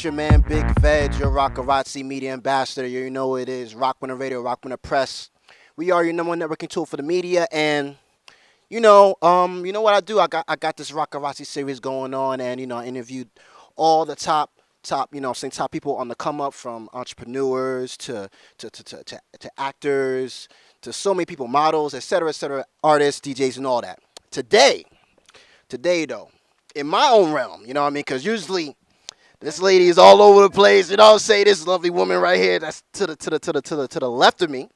your man Big Veg, your Rocarazzi media ambassador. You know it is Rock Winner Radio, Rock Winner Press. We are your number one networking tool for the media, and you know what I do? I got this Rocarazzi series going on, and I interviewed all the top, saying top people on the come up, from entrepreneurs to actors, to so many people, models, et cetera, artists, DJs, and all that. Today though, in my own realm, you know what I mean? Because usually this lady is all over the place. You know what I'm saying? This lovely woman right here, that's to the left of me.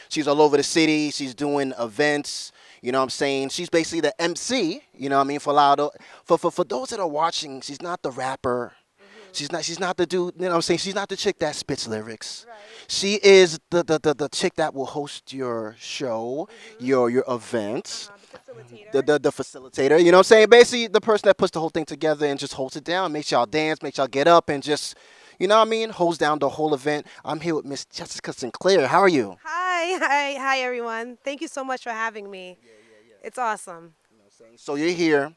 She's all over the city. She's doing events. You know what I'm saying? She's basically the MC. You know what I mean? For a lot of, for those that are watching, she's not the rapper. She's not the dude. You know what I'm saying? She's not the chick that spits lyrics. Right. She is the chick that will host your show, your event, The facilitator. the facilitator. You know what I'm saying? Basically, the person that puts the whole thing together and just holds it down, makes y'all dance, makes y'all get up, and just, you know what I mean, holds down the whole event. I'm here with Miss Jessica Sinclair. How are you? Hi, everyone. Thank you so much for having me. It's awesome. You know what I'm saying? So you're here.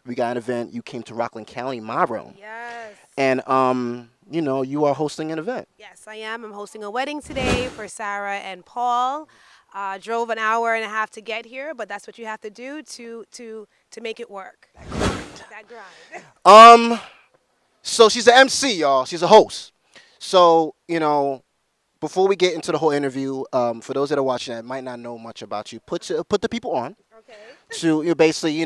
We got an event. You came to Rockland County, my room, Yes. and you are hosting an event. Yes, I am. I'm hosting a wedding today for Sarah and Paul. Drove an hour and a half to get here, but that's what you have to do to make it work. That grind. So she's an MC, y'all. She's a host. So before we get into the whole interview, for those that are watching that might not know much about you, put the people on Okay. to basically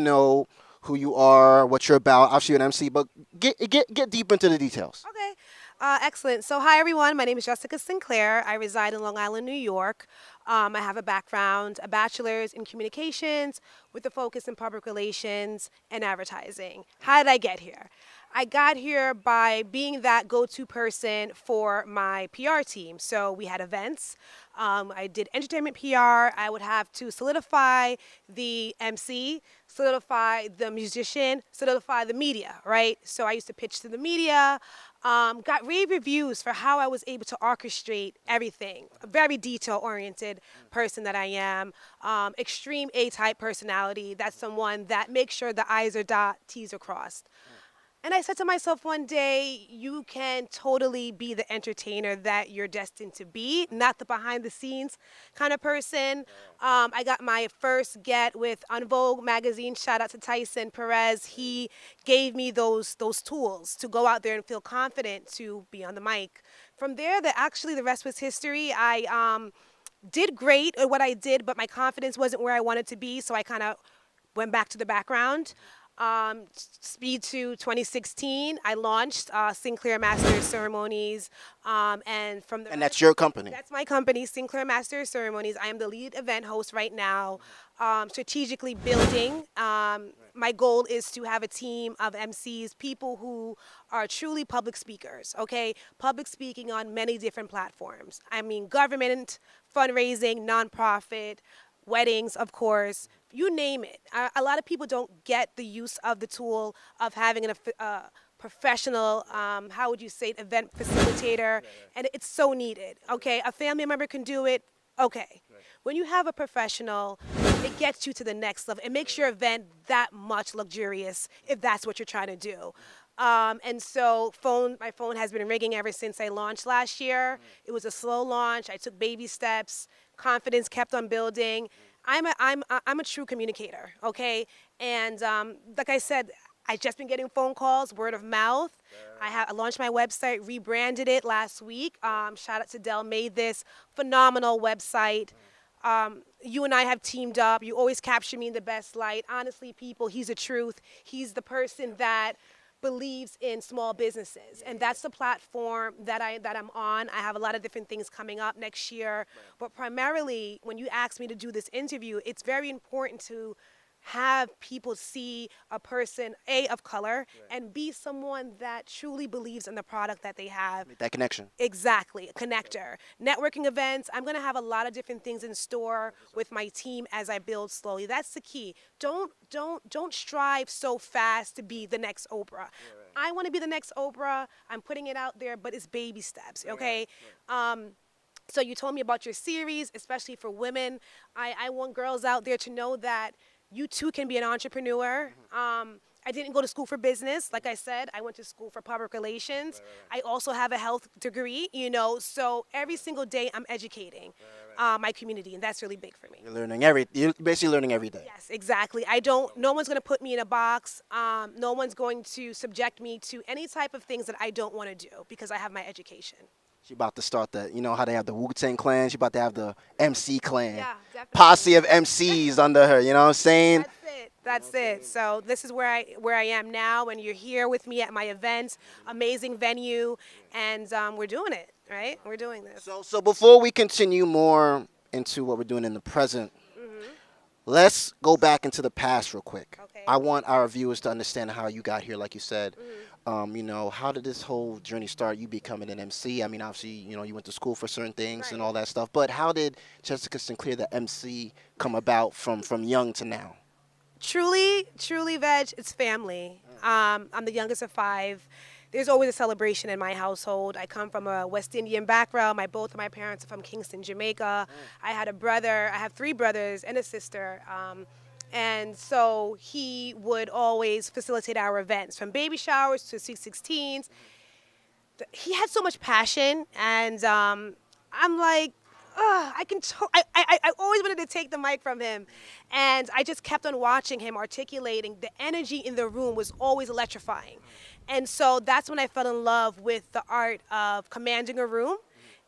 who you are, what you're about. Obviously, you're an MC, but get deep into the details. Okay. Excellent. So, hi, everyone. My name is Jessica Sinclair. I reside in Long Island, New York. I have a background, a bachelor's in communications with a focus in public relations and advertising. How did I get here? I got here by being that go-to person for my PR team. So we had events. I did entertainment PR. I would have to solidify the MC, solidify the musician, solidify the media, right? So I used to pitch to the media, got rave reviews for how I was able to orchestrate everything. A very detail-oriented person that I am. Extreme A-type personality. That's someone that makes sure the I's are dotted, T's are crossed. And I said to myself one day, you can totally be the entertainer that you're destined to be, not the behind the scenes kind of person. I got my first get with On Vogue magazine. Shout out to Tyson Perez. He gave me those tools to go out there and feel confident to be on the mic. From there, the rest was history. I did great at what I did, but my confidence wasn't where I wanted to be, so I kind of went back to the background. Speed to 2016, I launched Sinclair Master Ceremonies, and from the And that's your company. that's my company, Sinclair Master Ceremonies. I am the lead event host right now, strategically building. My goal is to have a team of MCs, people who are truly public speakers, okay? Public speaking on many different platforms. I mean, government, fundraising, nonprofit, weddings, of course, you name it. A lot of people don't get the use of the tool of having a professional, how would you say it, event facilitator, and it's so needed, okay? A family member can do it, okay. When you have a professional, it gets you to the next level. It makes your event that much luxurious if that's what you're trying to do. And so my phone has been ringing ever since I launched last year. It was a slow launch. I took baby steps. Confidence kept on building. I'm a true communicator, okay? And like I said, I've just been getting phone calls, word of mouth. I launched my website, rebranded it last week. Shout out to Dell, made this phenomenal website. You and I have teamed up. You always capture me in the best light. Honestly, people, he's the truth. He's the person that believes in small businesses, and that's the platform that I'm on. I have a lot of different things coming up next year, but primarily when you ask me to do this interview, it's very important to have people see a person, A, of color, and B, someone that truly believes in the product that they have. Make that connection. Exactly, a connector. Networking events, I'm gonna have a lot of different things in store with my team as I build slowly. That's the key. Don't strive so fast to be the next Oprah. I wanna be the next Oprah. I'm putting it out there, but it's baby steps, okay? So you told me about your series, especially for women. I want girls out there to know that you too can be an entrepreneur. I I didn't go to school for business. Like I said, I went to school for public relations. I also have a health degree, so every single day I'm educating my community, and that's really big for me. You're basically learning every day. Yes, exactly. I don't, no one's going to put me in a box. No one's going to subject me to any type of things that I don't want to do because I have my education. She about to start how they have the Wu-Tang clan. She about to have the MC clan. Yeah, definitely. Posse of MCs under her, you know what I'm saying? That's it. That's it. So this is where I am now, and you're here with me at my event. Amazing venue, and we're doing it, right? We're doing this. So before we continue more into what we're doing in the present, let's go back into the past real quick. Okay. I want our viewers to understand how you got here, like you said. How did this whole journey start? You becoming an MC? I mean, obviously, you went to school for certain things and Right. all that stuff. But how did Jessica Sinclair, the MC, come about from young to now? Truly, Veg, it's family. I'm the youngest of 5. There's always a celebration in my household. I come from a West Indian background. Both of my parents are from Kingston, Jamaica. I had a brother. I have 3 brothers and a sister. And so he would always facilitate our events, from baby showers to sweet 16s. He had so much passion, and I'm like, ugh, I always wanted to take the mic from him, and I just kept on watching him articulating. The energy in the room was always electrifying, and so that's when I fell in love with the art of commanding a room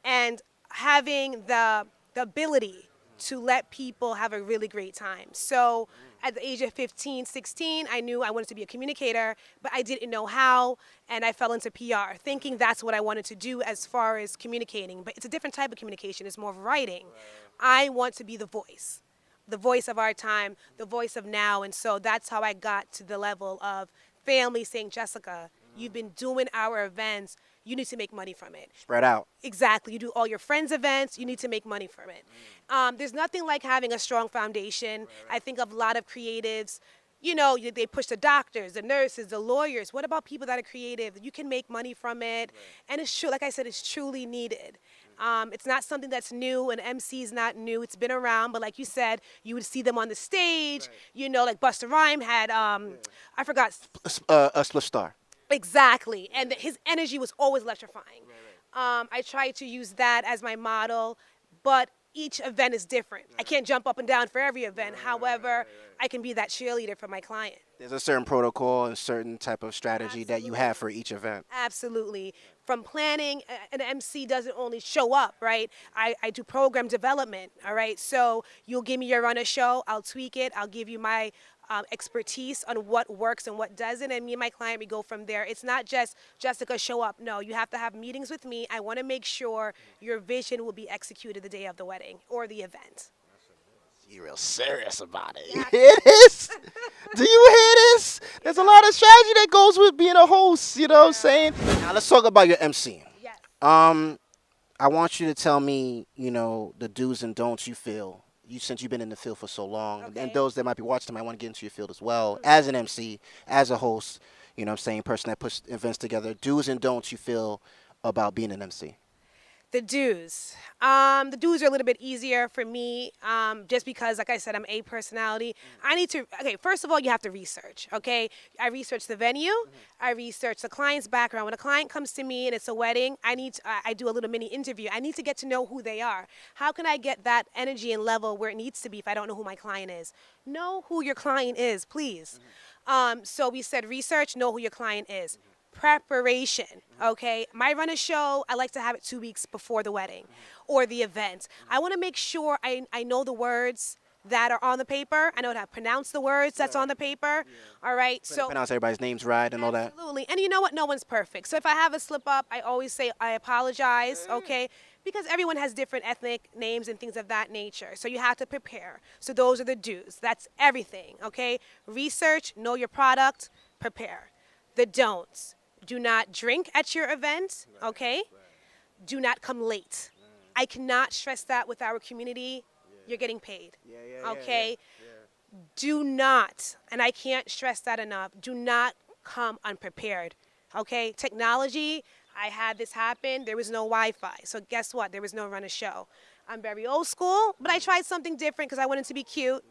and having the ability to let people have a really great time. So at the age of 15, 16, I knew I wanted to be a communicator, but I didn't know how, and I fell into PR, thinking that's what I wanted to do as far as communicating. But it's a different type of communication. It's more of writing. I want to be the voice of our time, the voice of now, and so that's how I got to the level of family saying, Jessica, you've been doing our events. You need to make money from it. Spread out. Exactly. You do all your friends' events. You need to make money from it. There's nothing like having a strong foundation. I think of a lot of creatives. They push the doctors, the nurses, the lawyers. What about people that are creative? You can make money from it. And it's true, like I said, it's truly needed. It's not something that's new. An MC is not new. It's been around. But like you said, you would see them on the stage. Like Busta Rhymes had, I forgot. A split star. Exactly. And his energy was always electrifying. I try to use that as my model, but each event is different. I can't jump up and down for every event. However, I can be that cheerleader for my client. There's a certain protocol and certain type of strategy that you have for each event. Absolutely. From planning, an MC doesn't only show up, right? I do program development, all right? So you'll give me your run of show, I'll tweak it, I'll give you my expertise on what works and what doesn't, and me and my client, we go from there. It's not just, Jessica, show up. No, you have to have meetings with me. I want to make sure your vision will be executed the day of the wedding or the event. You're real serious about it. You hear this? Do you hear this? There's a lot of strategy that goes with being a host, you know what I'm saying? Now let's talk about your MC. Yes. I want you to tell me, the do's and don'ts you feel. Since you've been in the field for so long, Okay. and those that might be watching might want to get into your field as well, as an MC, as a host, person that puts events together, do's and don'ts you feel about being an MC. The do's. The do's are a little bit easier for me, just because, like I said, I'm a personality. First of all, you have to research, okay? I research the venue. I research the client's background. When a client comes to me and it's a wedding, I do a little mini interview. I need to get to know who they are. How can I get that energy and level where it needs to be if I don't know who my client is? Know who your client is, please. So we said research, know who your client is. Preparation, okay? My run a show, I like to have it 2 weeks before the wedding or the event. I want to make sure I know the words that are on the paper. I know how to pronounce the words that's on the paper. All right, so Pronounce everybody's names right and all that. absolutely. And you know what? No one's perfect. So if I have a slip up, I always say I apologize, okay? Because everyone has different ethnic names and things of that nature. So you have to prepare. So those are the do's. That's everything, okay? Research, know your product, prepare. The don'ts. Do not drink at your event, okay? Do not come late. I cannot stress that with our community. You're getting paid, okay? Do not, and I can't stress that enough, do not come unprepared, okay? Technology, I had this happen. There was no Wi-Fi. So guess what? There was no run of show. I'm very old school, but I tried something different because I wanted to be cute,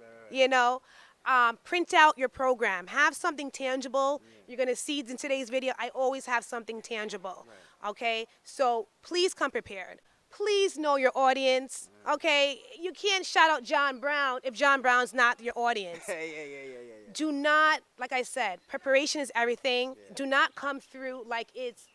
Print out your program. Have something tangible. You're going to see in today's video, I always have something tangible. Okay? So please come prepared. Please know your audience. Okay? You can't shout out John Brown if John Brown's not your audience. Do not, like I said, preparation is everything. Do not come through like it's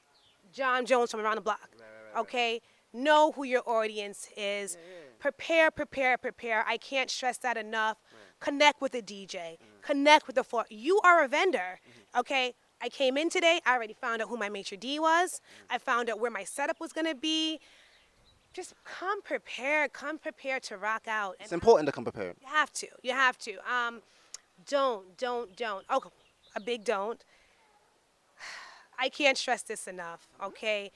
John Jones from around the block. Okay? Know who your audience is. Prepare, prepare, prepare. I can't stress that enough. Connect with the DJ. Connect with the floor. You are a vendor. Okay? I came in today. I already found out who my maitre d' was. I found out where my setup was going to be. Just come prepared. Come prepared to rock out. It's important to come prepared. You have to. You have to. Don't. Oh, a big don't. I can't stress this enough, okay?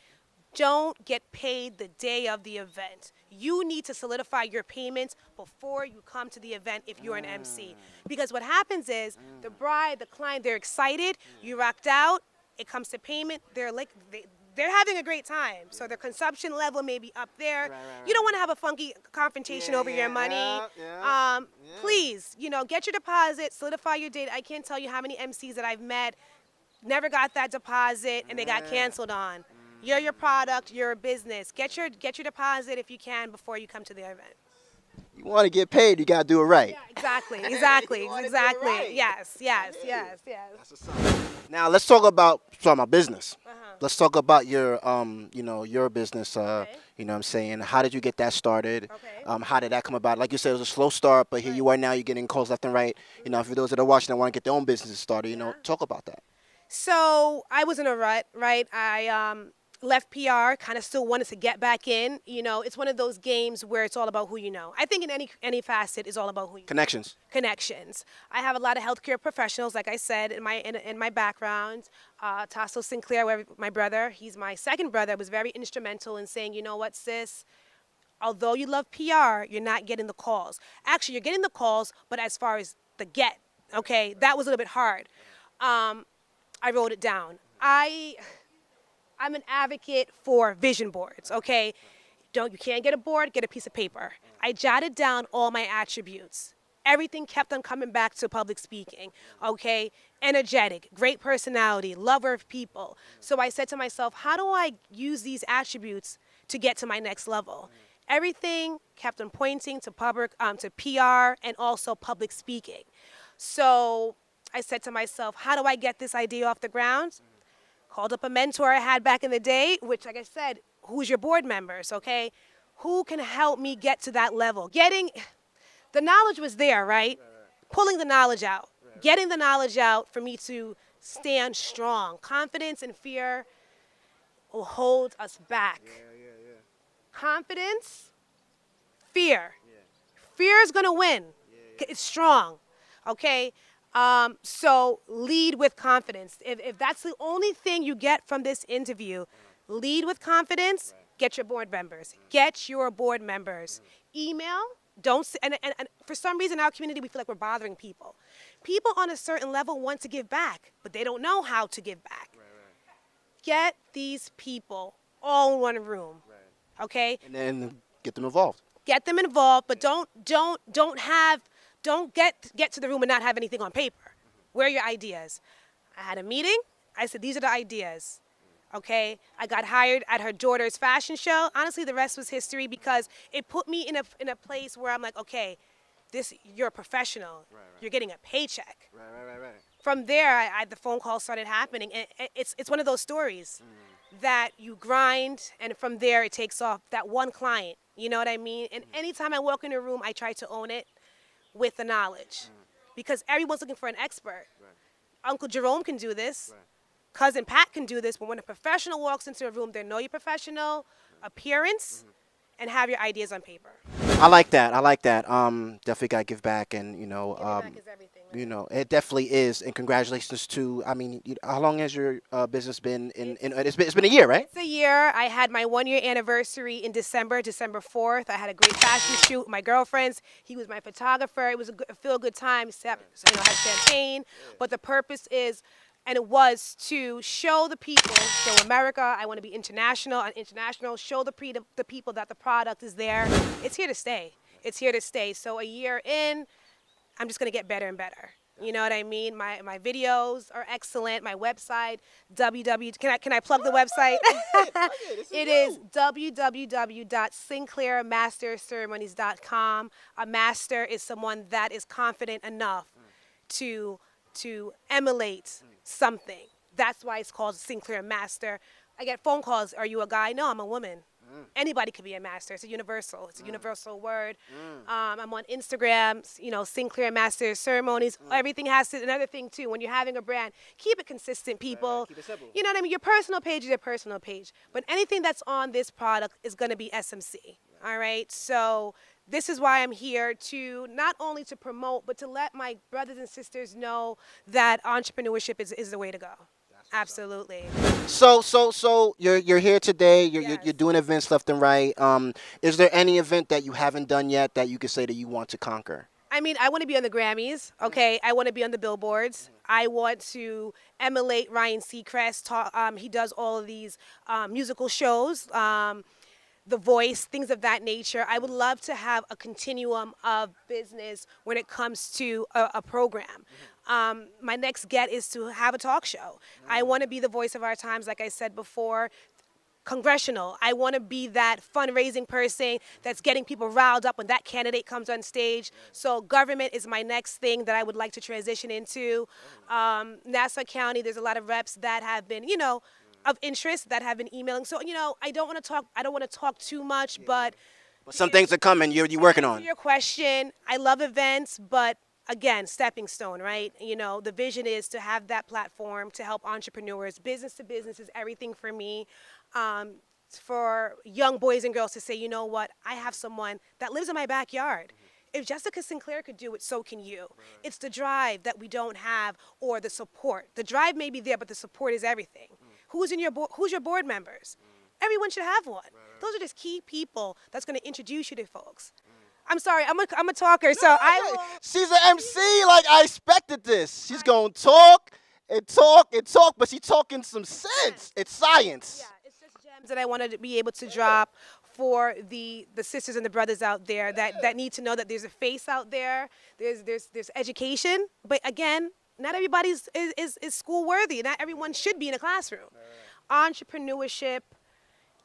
Don't get paid the day of the event. You need to solidify your payments before you come to the event if you're an MC. Because what happens is the bride, the client, they're excited, you rocked out, it comes to payment, they're having a great time. So their consumption level may be up there. You don't want to have a funky confrontation over your money. Please, get your deposit, solidify your date. I can't tell you how many MCs that I've met never got that deposit and they got canceled on. You're your product, you're a business. Get your deposit if you can before you come to the event. You want to get paid, you got to do it right. Yeah, exactly. Right. Yes. That's what's up. Now let's talk about business. Let's talk about your your business. Okay. You know what I'm saying? How did you get that started? Okay. How did that come about? Like you said, it was a slow start, but here you are now. You're getting calls left and right. For those that are watching that want to get their own businesses started, talk about that. So I was in a rut, right? I left PR, kind of still wanted to get back in. It's one of those games where it's all about who you know. I think in any facet, it's all about who you know. Connections. I have a lot of healthcare professionals, like I said, in my background. Tasso Sinclair, my brother, he's my second brother, was very instrumental in saying, you know what, sis, although you love PR, you're not getting the calls. Actually, you're getting the calls, but as far as the get, okay, that was a little bit hard. I wrote it down. I'm an advocate for vision boards, okay? You can't get a board, get a piece of paper. I jotted down all my attributes. Everything kept on coming back to public speaking, okay? Energetic, great personality, lover of people. So I said to myself, how do I use these attributes to get to my next level? Everything kept on pointing to to PR and also public speaking. So I said to myself, how do I get this idea off the ground? Called up a mentor I had back in the day, which, like I said, who's your board members, okay? Who can help me get to that level? The knowledge was there, right? Pulling the knowledge out. Getting the knowledge out for me to stand strong. Confidence and fear will hold us back. Confidence, fear. Fear is going to win. It's strong, okay? So lead with confidence. If that's the only thing you get from this interview, lead with confidence, get your board members. Get your board members. Email, and for some reason in our community, we feel like we're bothering people. People on a certain level want to give back, but they don't know how to give back. Get these people all in one room, okay? And then get them involved. Get them involved, but don't get to the room and not have anything on paper. Where are your ideas? I had a meeting. I said, these are the ideas. Okay? I got hired at her daughter's fashion show. Honestly, the rest was history because it put me in a place where I'm like, okay, you're a professional. You're getting a paycheck. From there, the phone calls started happening. And it's one of those stories that you grind, and from there it takes off. That one client, you know what I mean? And anytime I walk in a room, I try to own it with the knowledge, because everyone's looking for an expert. Uncle Jerome can do this. Cousin Pat can do this. But when a professional walks into a room, they know your professional appearance and have your ideas on paper. I like that. Definitely got to give back, and Giving back is everything. it definitely is. And congratulations to. How long has your business been in? It's been a year, right? It's a year. I had my 1-year anniversary in December 4th. I had a great fashion shoot with my girlfriends. He was my photographer. It was a feel-good time. Had champagne. But the purpose is, and it was to show the people, so America, I want to be international, show the people that the product is there. It's here to stay. So a year in, I'm just going to get better and better. You know what I mean? My videos are excellent. My website, www. Can I plug the website? It is www.sinclairmasterceremonies.com. A master is someone that is confident enough to to emulate something. That's why it's called Sinclair Master. I get phone calls. Are you a guy? No, I'm a woman. Anybody could be a master. It's a universal. It's a universal word. I'm on Instagram. Sinclair Master Ceremonies. Everything has to. Another thing too. When you're having a brand, keep it consistent, people. Keep it simple. You know what I mean? Your personal page is your personal page. But anything that's on this product is going to be SMC. All right. So this is why I'm here, to not only to promote, but to let my brothers and sisters know that entrepreneurship is the way to go. Absolutely. So you're here today. You're Yes. you're doing events left and right. Is there any event that you haven't done yet that you could say that you want to conquer? I mean, I want to be on the Grammys, okay? I want to be on the billboards. I want to emulate Ryan Seacrest. He does all of these musical shows, The Voice, things of that nature. I would love to have a continuum of business when it comes to a program. My next get is to have a talk show. I want to be the voice of our times, like I said before. Congressional. I want to be that fundraising person that's getting people riled up when that candidate comes on stage. So government is my next thing that I would like to transition into. Nassau County, there's a lot of reps that have been, of interest, that have been emailing. So, I don't want to talk too much, but Some things are coming. You're working to on. your question, I love events, but again, stepping stone, right? The vision is to have that platform to help entrepreneurs. Business to business is everything for me. For young boys and girls to say, you know what, I have someone that lives in my backyard. If Jessica Sinclair could do it, so can you. It's the drive that we don't have, or the support. The drive may be there, but the support is everything. Who's your board members? Everyone should have one. Those are just key people that's going to introduce you to folks. I'm sorry, I'm a talker, so I will. She's an MC. Like, I expected this. She's gonna talk and talk and talk, but she's talking some sense. It's science. Yeah, it's just gems that I wanted to be able to drop for the sisters and the brothers out there that need to know that there's a face out there. There's education, but again, not everybody's is school worthy. Not everyone should be in a classroom. Entrepreneurship,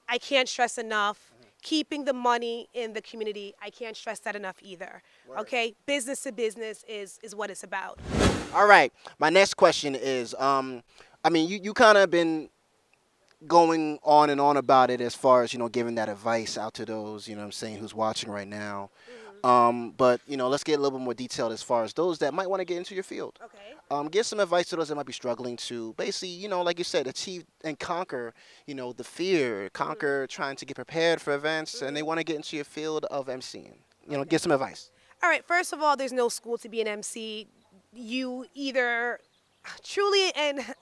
I can't stress enough. Keeping the money in the community, I can't stress that enough either. Okay, business to business is what it's about. All right. My next question is, you kind of been going on and on about it as far as, giving that advice out to those, what I'm saying, who's watching right now. But, let's get a little bit more detailed as far as those that might want to get into your field. Okay. Give some advice to those that might be struggling to basically, like you said, achieve and conquer, the fear, conquer trying to get prepared for events, and they want to get into your field of emceeing. Give some advice. All right, first of all, there's no school to be an MC. You either truly, and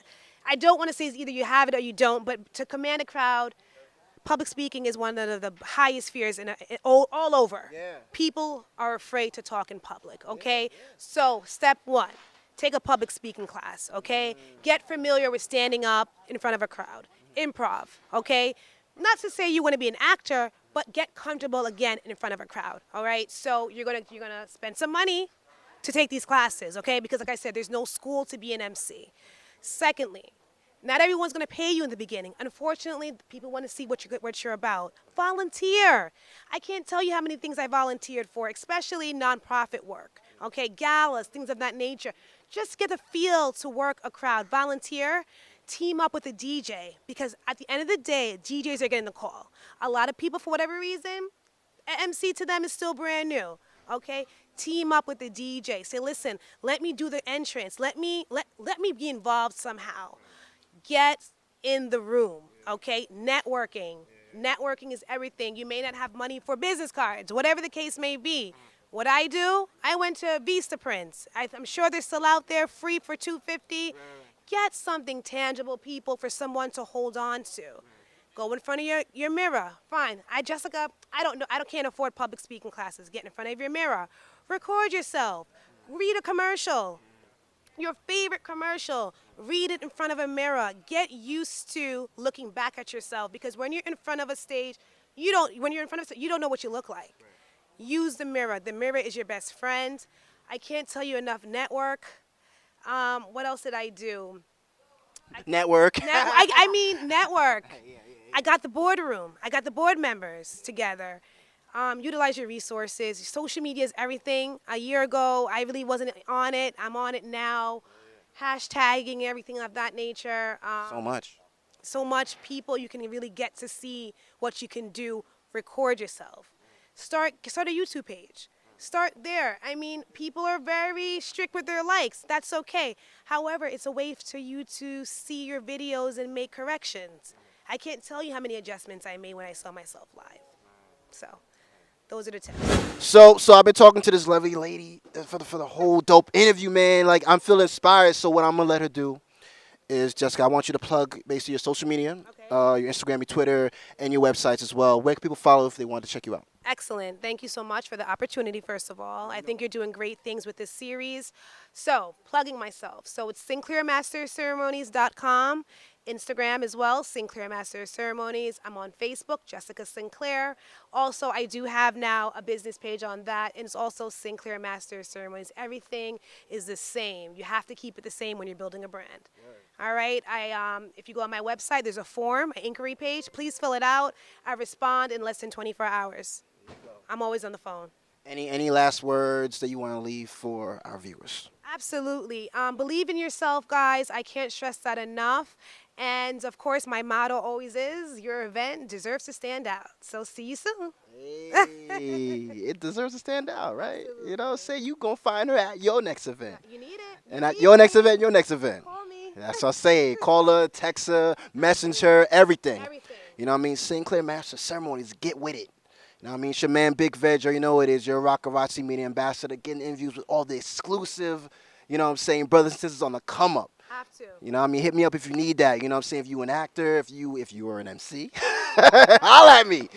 I don't want to say it's either you have it or you don't, but to command a crowd, public speaking is one of the highest fears all over. Yeah. People are afraid to talk in public, okay? So step one, take a public speaking class, okay? Get familiar with standing up in front of a crowd. Improv, okay? Not to say you want to be an actor, but get comfortable again in front of a crowd, all right? So you're gonna spend some money to take these classes, okay? Because like I said, there's no school to be an MC. Secondly, not everyone's going to pay you in the beginning. Unfortunately, people want to see what you're about. Volunteer. I can't tell you how many things I volunteered for, especially nonprofit work. Okay, galas, things of that nature. Just get the feel to work a crowd. Volunteer. Team up with a DJ, because at the end of the day, DJs are getting the call. A lot of people, for whatever reason, MC to them is still brand new. Okay, team up with the DJ. Say, listen, let me do the entrance. Let me be involved somehow. Get in the room, okay? Networking. Networking is everything. You may not have money for business cards, whatever the case may be. What I do, I went to Vista Prints. I'm sure they're still out there, free for $250. Get something tangible, people, for someone to hold on to. Go in front of your mirror. Fine. Jessica, I don't know. Can't afford public speaking classes. Get in front of your mirror. Record yourself. Read a commercial. Your favorite commercial, read it in front of a mirror. Get used to looking back at yourself, because when you're in front of a stage, you don't know what you look like. Use the mirror. The mirror is your best friend. I can't tell you enough. Network. What else did I do? Network. I mean, network. I got the boardroom. I got the board members together. Utilize your resources. Social media is everything. A year ago, I really wasn't on it. I'm on it now. Hashtagging, everything of that nature. So much. So much people, you can really get to see what you can do. Record yourself. Start a YouTube page. Start there. I mean, people are very strict with their likes. That's okay. However, it's a way for you to see your videos and make corrections. I can't tell you how many adjustments I made when I saw myself live. So, those are the tips. So I've been talking to this lovely lady for the whole dope interview, man. Like, I'm feeling inspired. So what I'm gonna let her do is, Jessica, I want you to plug basically your social media, your Instagram, your Twitter, and your websites as well. Where can people follow if they want to check you out? Excellent. Thank you so much for the opportunity, first of all. I think you're doing great things with this series. So, plugging myself. So, it's SinclairMasterCeremonies.com. Instagram as well, Sinclair Master of Ceremonies. I'm on Facebook, Jessica Sinclair. Also, I do have now a business page on that, and it's also Sinclair Master of Ceremonies. Everything is the same. You have to keep it the same when you're building a brand. All right. If you go on my website, there's a form, an inquiry page. Please fill it out. I respond in less than 24 hours. I'm always on the phone. Any last words that you want to leave for our viewers? Absolutely. Believe in yourself, guys. I can't stress that enough. And, of course, my motto always is, your event deserves to stand out. So, see you soon. Hey, it deserves to stand out, right? Absolutely. You know, say you going to find her at your next event. You need it. And at your next event, your next event. Call me. That's what I say. Call her, text her, message her, everything. Everything. You know what I mean? Sinclair Master Ceremonies, get with it. You know what I mean? It's your man, Big Veg. You know it is. Your Rocarazzi Media Ambassador, getting interviews with all the exclusive, you know what I'm saying, brothers and sisters on the come up. Have to. You know what I mean? Hit me up if you need that. You know what I'm saying? If you an actor, if you were an MC, holla at me.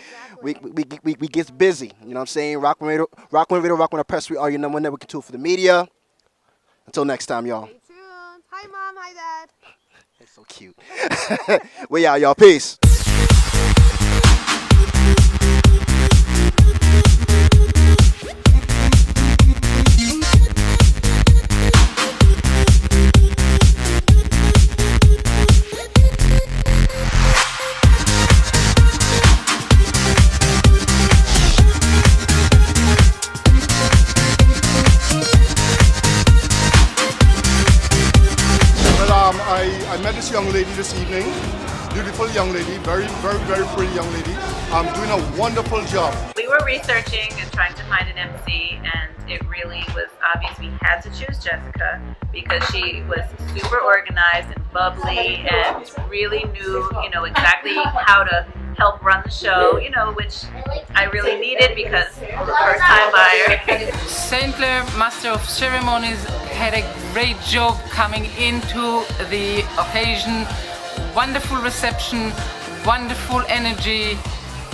Exactly. We get busy. You know what I'm saying? Rock One Radio, Rock One Press. We are your number one networking tool for the media. Until next time, y'all. Stay tuned. Hi, Mom. Hi, Dad. It's so cute. We out, y'all. Peace. I met this young lady this evening, beautiful young lady, very, very, very pretty young lady, doing a wonderful job. We were researching and trying to find an MC, and it really was obvious we had to choose Jessica because she was super organized and bubbly and really knew, exactly how to help run the show, which I really needed because I'm a first-time buyer. St. Clair Master of Ceremonies had a great job coming into the occasion. Wonderful reception, wonderful energy.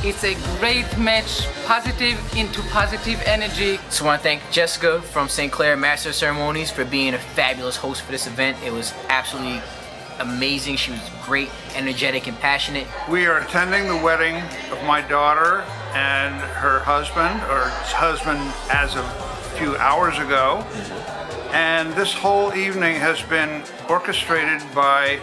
It's a great match, positive into positive energy. So I want to thank Jessica from St. Clair Master of Ceremonies for being a fabulous host for this event. It was absolutely amazing. She was great, energetic, and passionate. We are attending the wedding of my daughter and her husband, or husband as of a few hours ago. And this whole evening has been orchestrated by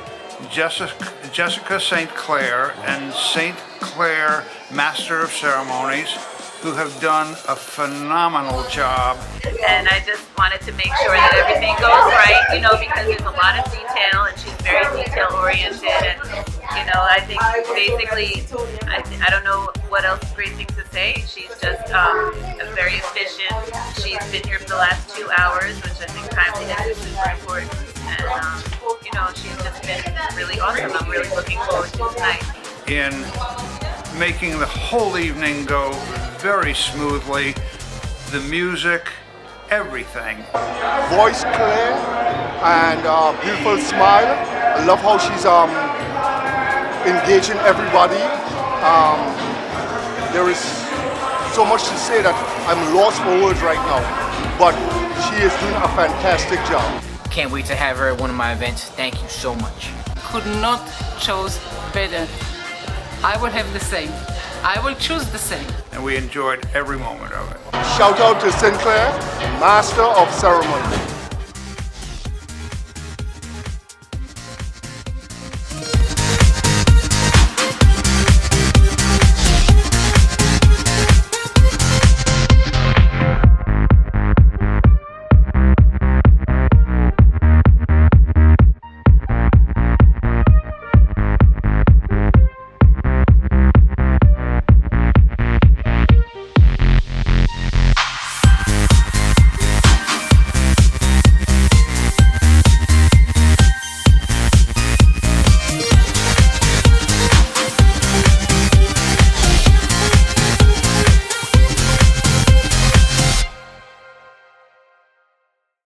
Jessica St. Clair and St. Clair Master of Ceremonies, who have done a phenomenal job. And I just wanted to make sure that everything goes right, because there's a lot of detail and she's very detail oriented. And, I think basically, I don't know what else great things to say. She's just very efficient. She's been here for the last 2 hours, which I think timeliness is super important. And, she's just been really awesome. I'm really looking forward to tonight. In making the whole evening go very smoothly, the music, everything. Voice clear and beautiful smile. I love how she's engaging everybody. There is so much to say that I'm lost for words right now, but she is doing a fantastic job. Can't wait to have her at one of my events. Thank you so much. Could not chose better. I would have the same. I will choose the same. and we enjoyed every moment of it. Shout out to Sinclair, Master of Ceremony.